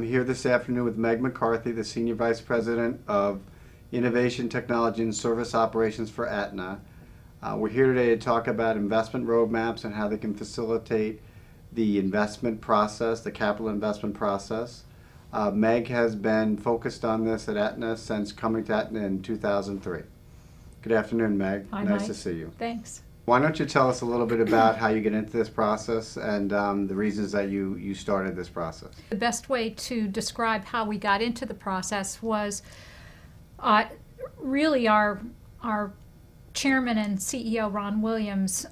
We're here this afternoon with Meg McCarthy, the Senior Vice President of Innovation, Technology, and Service Operations for Aetna. We're here today to talk about investment roadmaps and how they can facilitate the investment process, the capital investment process. Meg has been focused on this at Aetna since coming to Aetna in 2003. Good afternoon, Meg. Hi, nice Mike. to see you. Thanks. Why don't you tell us a little bit about how you get into this process and the reasons that you started this process? The best way to describe how we got into the process was really our chairman and CEO, Ron Williams,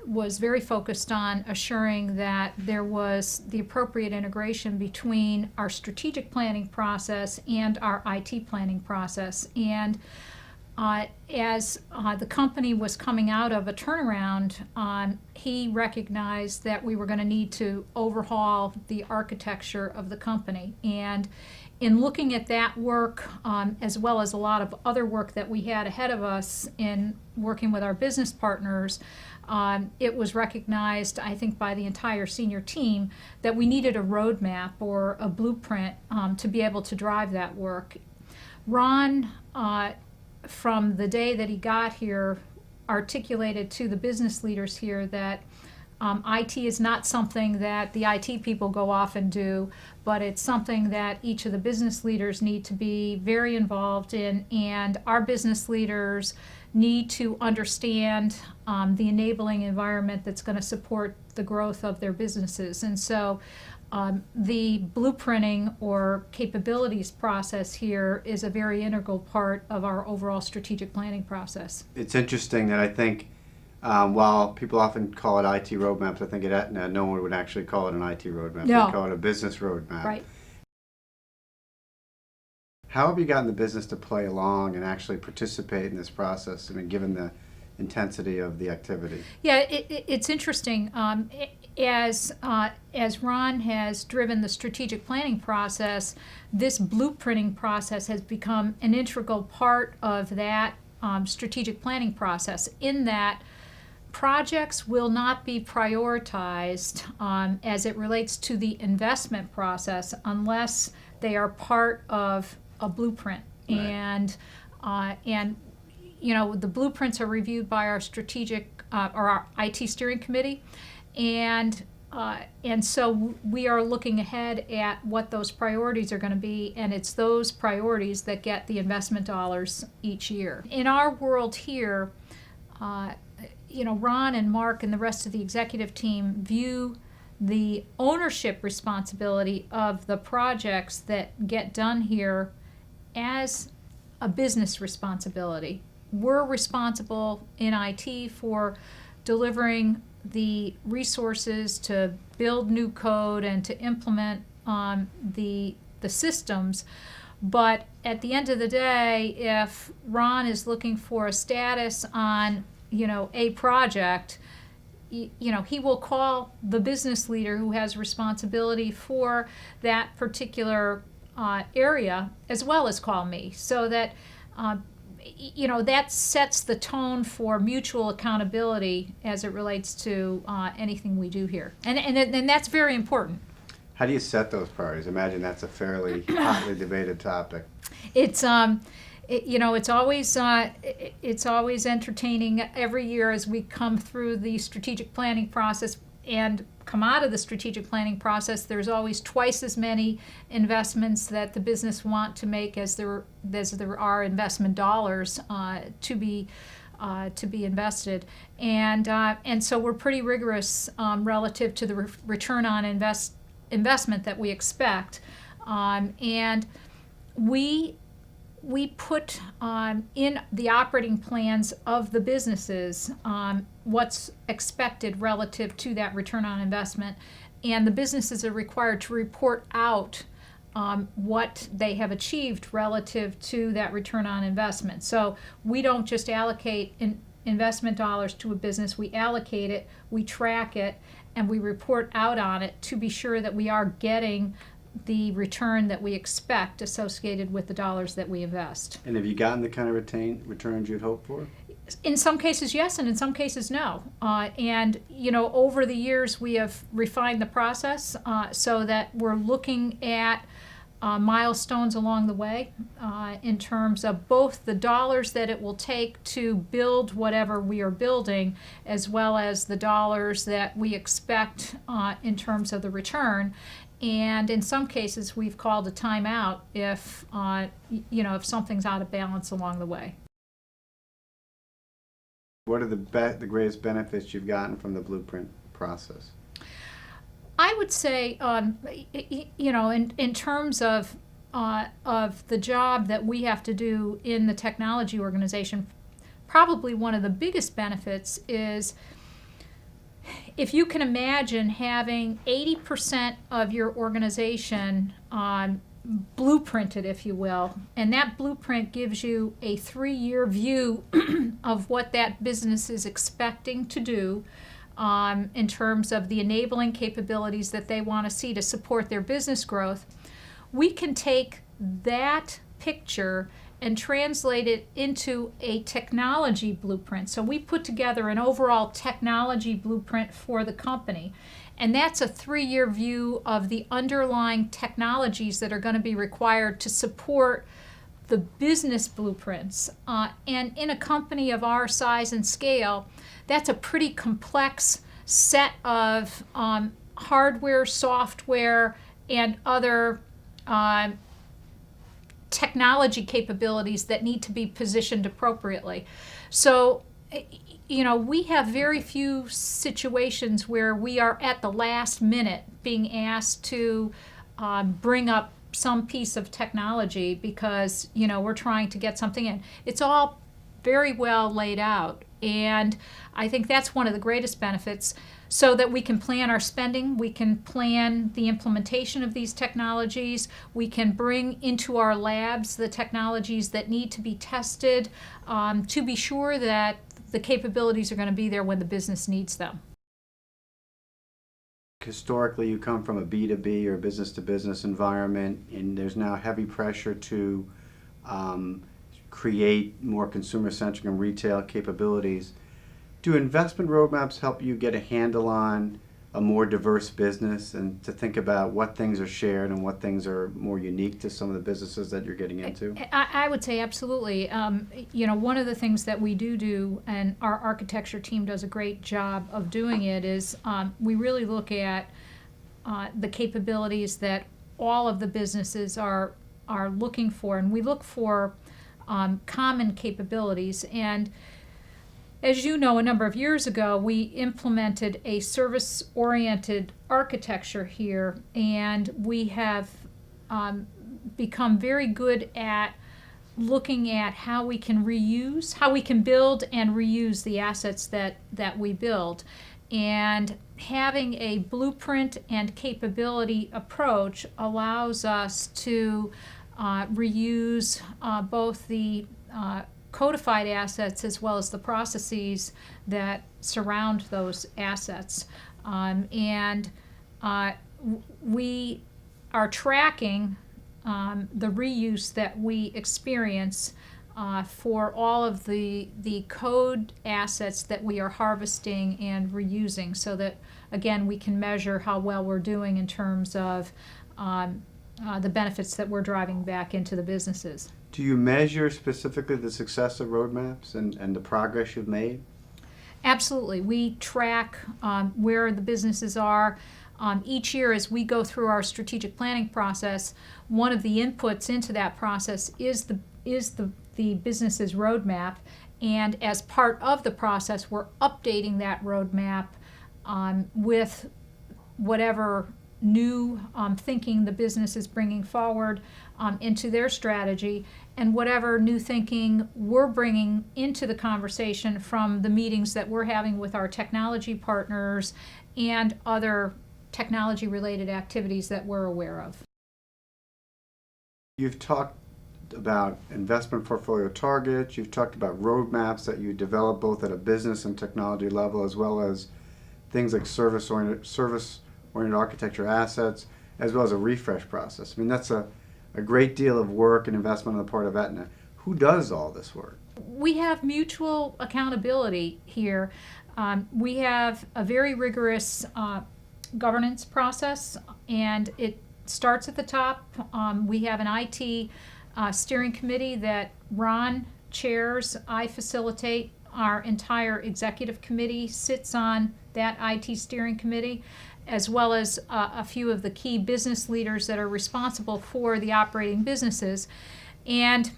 was very focused on assuring that there was the appropriate integration between our strategic planning process and our IT planning process. And as the company was coming out of a turnaround, he recognized that we were going to need to overhaul the architecture of the company. And in looking at that work, as well as a lot of other work that we had ahead of us in working with our business partners, it was recognized, I think, by the entire senior team that we needed a roadmap or a blueprint to be able to drive that work. Ron, from the day that he got here, articulated to the business leaders here that IT is not something that the IT people go off and do, but it's something that each of the business leaders need to be very involved in, and our business leaders need to understand the enabling environment that's going to support the growth of their businesses. And so the blueprinting or capabilities process here is a very integral part of our overall strategic planning process. It's interesting that I think while people often call it IT roadmaps, I think at Aetna no one would actually call it an IT roadmap. No. They call it a business roadmap. Right. How have you gotten the business to play along and actually participate in this process, I mean, given the intensity of the activity? Yeah, it's interesting. As Ron has driven the strategic planning process, this blueprinting process has become an integral part of that strategic planning process, in that projects will not be prioritized as it relates to the investment process unless they are part of a blueprint. Right. And you know, the blueprints are reviewed by our strategic or our IT steering committee, and so we are looking ahead at what those priorities are going to be, and it's those priorities that get the investment dollars each year. In our world here, you know, Ron and Mark and the rest of the executive team view the ownership responsibility of the projects that get done here as a business responsibility. We're responsible in IT for delivering the resources to build new code and to implement the systems. But at the end of the day, if Ron is looking for a status on, you know, a project, you know, he will call the business leader who has responsibility for that particular area, as well as call me, so that you know, that sets the tone for mutual accountability as it relates to anything we do here, and that's very important. How do you set those priorities? Imagine that's a fairly hotly debated topic. It's you know, it's always entertaining every year as we come through the strategic planning process and come out of the strategic planning process. There's always twice as many investments that the business want to make as there are investment dollars to be invested, and so we're pretty rigorous relative to the return on investment that we expect, and we put in the operating plans of the businesses what's expected relative to that return on investment, and the businesses are required to report out what they have achieved relative to that return on investment. So we don't just allocate investment dollars to a business, we allocate it, we track it, and we report out on it to be sure that we are getting the return that we expect associated with the dollars that we invest. And have you gotten the kind of returns you'd hope for? In some cases, yes, and in some cases, no. And, you know, over the years, we have refined the process so that we're looking at milestones along the way in terms of both the dollars that it will take to build whatever we are building, as well as the dollars that we expect in terms of the return. And in some cases, we've called a timeout if if something's out of balance along the way. What are the greatest benefits you've gotten from the blueprint process? I would say, in terms of the job that we have to do in the technology organization, probably one of the biggest benefits is if you can imagine having 80% of your organization blueprinted, if you will, and that blueprint gives you a 3-year view of what that business is expecting to do in terms of the enabling capabilities that they want to see to support their business growth. We can take that picture and translate it into a technology blueprint. So we put together an overall technology blueprint for the company. And that's a 3-year view of the underlying technologies that are going to be required to support the business blueprints. And in a company of our size and scale, that's a pretty complex set of hardware, software, and other technology capabilities that need to be positioned appropriately. So, we have very few situations where we are at the last minute being asked to bring up some piece of technology because, we're trying to get something in. It's all very well laid out. And I think that's one of the greatest benefits, so that we can plan our spending, we can plan the implementation of these technologies, we can bring into our labs the technologies that need to be tested to be sure that the capabilities are going to be there when the business needs them. Historically, you come from a B2B or business-to-business environment, and there's now heavy pressure to create more consumer-centric and retail capabilities. Do investment roadmaps help you get a handle on a more diverse business and to think about what things are shared and what things are more unique to some of the businesses that you're getting into? I would say absolutely. One of the things that we do, and our architecture team does a great job of doing it, is we really look at the capabilities that all of the businesses are looking for, and we look for common capabilities. And as you know, a number of years ago, we implemented a service-oriented architecture here, and we have become very good at looking at how we can build and reuse the assets that we build. And having a blueprint and capability approach allows us to reuse both the codified assets as well as the processes that surround those assets. We are tracking the reuse that we experience for all of the code assets that we are harvesting and reusing, so that, again, we can measure how well we're doing in terms of the benefits that we're driving back into the businesses. Do you measure specifically the success of roadmaps and the progress you've made? Absolutely. We track where the businesses are. Each year, as we go through our strategic planning process, one of the inputs into that process is the business's roadmap. And as part of the process, we're updating that roadmap with whatever new thinking the business is bringing forward into their strategy, and whatever new thinking we're bringing into the conversation from the meetings that we're having with our technology partners and other technology-related activities that we're aware of. You've talked about investment portfolio targets, you've talked about roadmaps that you develop both at a business and technology level, as well as things like service-oriented architecture assets, as well as a refresh process. I mean, that's a great deal of work and investment on the part of Aetna. Who does all this work? We have mutual accountability here. We have a very rigorous governance process, and it starts at the top. We have an IT steering committee that Ron chairs. I facilitate. Our entire executive committee sits on that IT steering committee, as well as a few of the key business leaders that are responsible for the operating businesses. And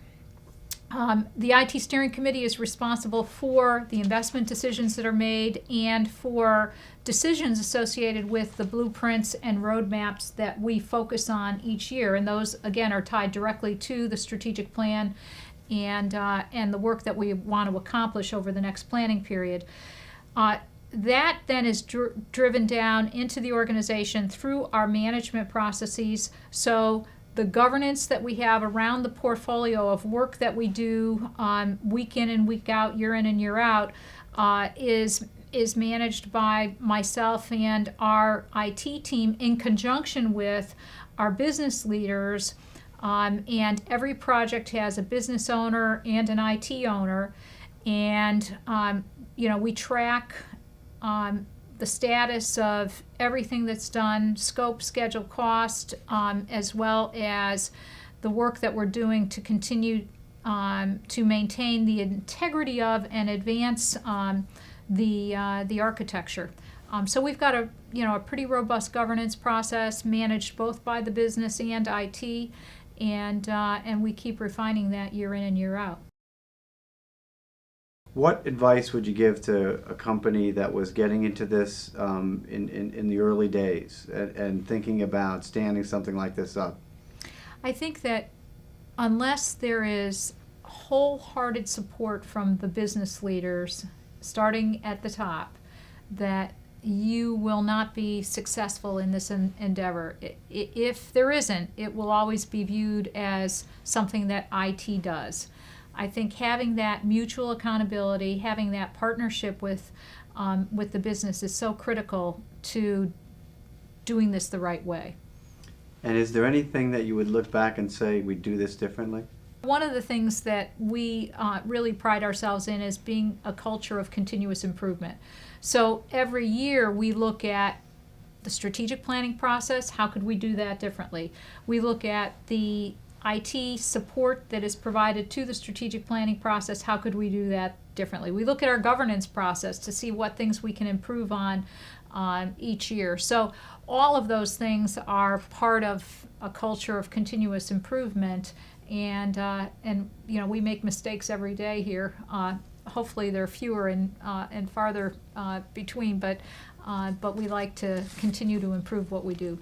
the IT steering committee is responsible for the investment decisions that are made and for decisions associated with the blueprints and roadmaps that we focus on each year. And those, again, are tied directly to the strategic plan and the work that we want to accomplish over the next planning period. That then is driven down into the organization through our management processes. So the governance that we have around the portfolio of work that we do week in and week out, year in and year out, is managed by myself and our IT team in conjunction with our business leaders. And every project has a business owner and an IT owner. And, we track the status of everything that's done, scope, schedule, cost, as well as the work that we're doing to continue to maintain the integrity of and advance the architecture. So we've got a pretty robust governance process managed both by the business and IT, and we keep refining that year in and year out. What advice would you give to a company that was getting into this in the early days and thinking about standing something like this up? I think that unless there is wholehearted support from the business leaders, starting at the top, that you will not be successful in this endeavor. If there isn't, it will always be viewed as something that IT does. I think having that mutual accountability, having that partnership with the business is so critical to doing this the right way. And is there anything that you would look back and say, we do this differently? One of the things that we really pride ourselves in is being a culture of continuous improvement. So every year we look at the strategic planning process. How could we do that differently? We look at the IT support that is provided to the strategic planning process. How could we do that differently? We look at our governance process to see what things we can improve on each year. So all of those things are part of a culture of continuous improvement, and we make mistakes every day here. Hopefully they're fewer and farther between, but we like to continue to improve what we do.